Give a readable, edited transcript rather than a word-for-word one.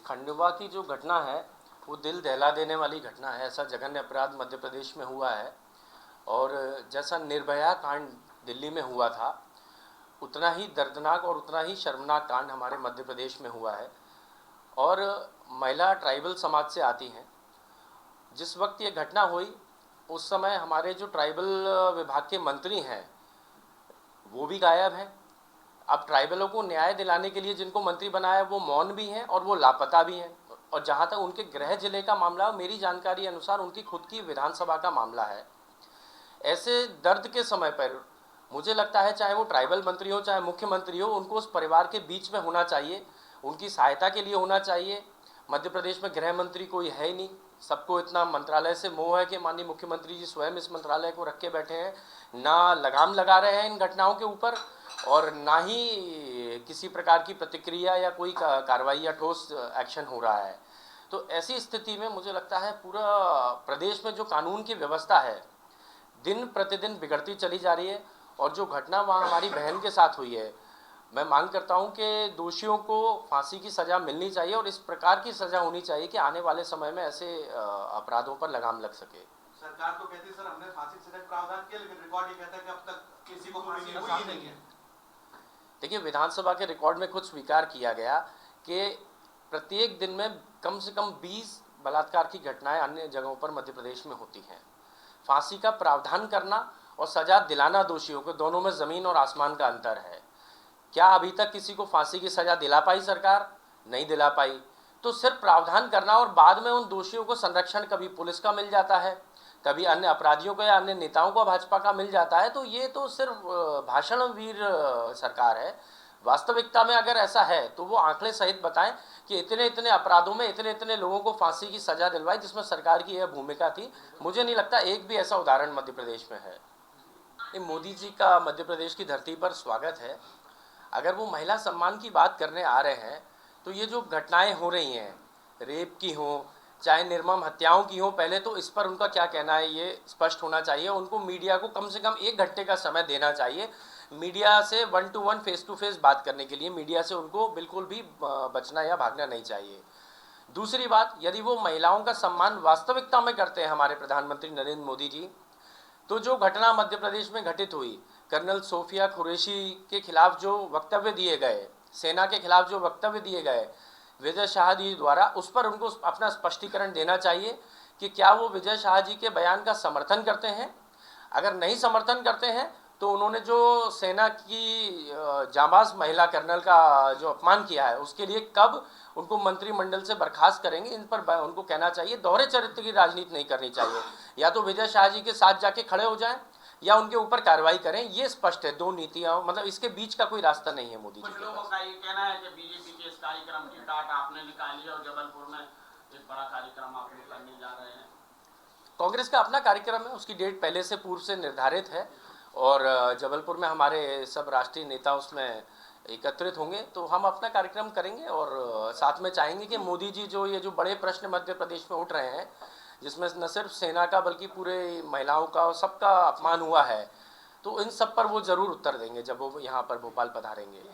खंडवा की जो घटना है वो दिल दहला देने वाली घटना है। ऐसा जघन्य अपराध मध्य प्रदेश में हुआ है और जैसा निर्भया कांड दिल्ली में हुआ था उतना ही दर्दनाक और उतना ही शर्मनाक कांड हमारे मध्य प्रदेश में हुआ है। और महिला ट्राइबल समाज से आती हैं। जिस वक्त ये घटना हुई उस समय हमारे जो ट्राइबल विभाग के मंत्री हैं वो भी गायब हैं। अब ट्राइबलों को न्याय दिलाने के लिए जिनको मंत्री बनाया वो मौन भी हैं और वो लापता भी हैं। और जहाँ तक उनके गृह जिले का मामला, मेरी जानकारी अनुसार उनकी खुद की विधानसभा का मामला है। ऐसे दर्द के समय पर मुझे लगता है चाहे वो ट्राइबल मंत्री हो चाहे मुख्यमंत्री हो, उनको उस परिवार के बीच में होना चाहिए, उनकी सहायता के लिए होना चाहिए। मध्य प्रदेश में गृह मंत्री कोई है ही नहीं, सबको इतना मंत्रालय से मोह है कि माननीय मुख्यमंत्री जी स्वयं इस मंत्रालय को रख के बैठे हैं, ना लगाम लगा रहे हैं इन घटनाओं के ऊपर और ना ही किसी प्रकार की प्रतिक्रिया या कोई कार्रवाई या ठोस एक्शन हो रहा है। तो ऐसी स्थिति में मुझे लगता है पूरा प्रदेश में जो कानून की व्यवस्था है दिन प्रतिदिन बिगड़ती चली जा रही है। और जो घटना वहाँ हमारी बहन के साथ हुई है, मैं मांग करता हूँ कि दोषियों को फांसी की सज़ा मिलनी चाहिए और इस प्रकार की सज़ा होनी चाहिए कि आने वाले समय में ऐसे अपराधों पर लगाम लग सके। सरकार तो कहती है सर हमने फांसी की सज़ा का प्रावधान किया, लेकिन रिकॉर्ड ये कहता है कि अब तक किसी को फांसी हुई ही नहीं है। देखिए, विधानसभा के रिकॉर्ड में खुद स्वीकार किया गया कि प्रत्येक दिन में कम से कम 20 बलात्कार की घटनाएं अन्य जगहों पर मध्य प्रदेश में होती हैं। फांसी का प्रावधान करना और सजा दिलाना दोषियों को, दोनों में ज़मीन और आसमान का अंतर है। क्या अभी तक किसी को फांसी की सज़ा दिला पाई सरकार? नहीं दिला पाई। तो सिर्फ प्रावधान करना और बाद में उन दोषियों को संरक्षण कभी पुलिस का मिल जाता है, कभी अन्य अपराधियों को या अन्य नेताओं को भाजपा का मिल जाता है। तो ये तो सिर्फ भाषण वीर सरकार है। वास्तविकता में अगर ऐसा है तो वो आंकड़े सहित बताएं कि इतने इतने अपराधों में इतने इतने लोगों को फांसी की सज़ा दिलवाई जिसमें सरकार की यह भूमिका थी। मुझे नहीं लगता एक भी ऐसा उदाहरण मध्य प्रदेश में है। मोदी जी का मध्य प्रदेश की धरती पर स्वागत है। अगर वो महिला सम्मान की बात करने आ रहे हैं तो ये जो घटनाएं हो रही हैं, रेप की हो चाहे निर्मम हत्याओं की हो, पहले तो इस पर उनका क्या कहना है ये स्पष्ट होना चाहिए। उनको मीडिया को कम से कम 1 घंटे का समय देना चाहिए मीडिया से 1 to 1 फेस टू फेस बात करने के लिए। मीडिया से उनको बिल्कुल भी बचना या भागना नहीं चाहिए। दूसरी बात, यदि वो महिलाओं का सम्मान वास्तविकता में करते हैं हमारे प्रधानमंत्री नरेंद्र मोदी जी, तो जो घटना मध्य प्रदेश में घटित हुई, कर्नल सोफिया कुरैशी के खिलाफ जो वक्तव्य दिए गए, सेना के खिलाफ जो वक्तव्य दिए गए विजय शाह जी द्वारा, उस पर उनको अपना स्पष्टीकरण देना चाहिए कि क्या वो विजय शाह जी के बयान का समर्थन करते हैं। अगर नहीं समर्थन करते हैं तो उन्होंने जो सेना की जांबाज महिला कर्नल का जो अपमान किया है उसके लिए कब उनको मंत्रिमंडल से बर्खास्त करेंगे, इन पर उनको कहना चाहिए। दोहरे चरित्र की राजनीति नहीं करनी चाहिए। या तो विजय शाह जी के साथ जाके खड़े हो जाएं या उनके ऊपर कार्रवाई करें। ये स्पष्ट है, दो नीतियां, मतलब इसके बीच का कोई रास्ता नहीं है मोदी जी के पास। लोगों का ये कहना है कि बीजेपी के इस कार्यक्रम की डाट आपने निकाली और जबलपुर में एक बड़ा कार्यक्रम आप लोग करने जा रहे हैं। कांग्रेस का अपना कार्यक्रम है, उसकी डेट पहले से पूर्व से निर्धारित है और जबलपुर में हमारे सब राष्ट्रीय नेता उसमें एकत्रित होंगे। तो हम अपना कार्यक्रम करेंगे और साथ में चाहेंगे कि मोदी जी जो ये जो बड़े प्रश्न मध्य प्रदेश में उठ रहे हैं, जिसमें न सिर्फ सेना का बल्कि पूरे महिलाओं का और सबका अपमान हुआ है, तो इन सब पर वो ज़रूर उत्तर देंगे जब वो यहाँ पर भोपाल पधारेंगे।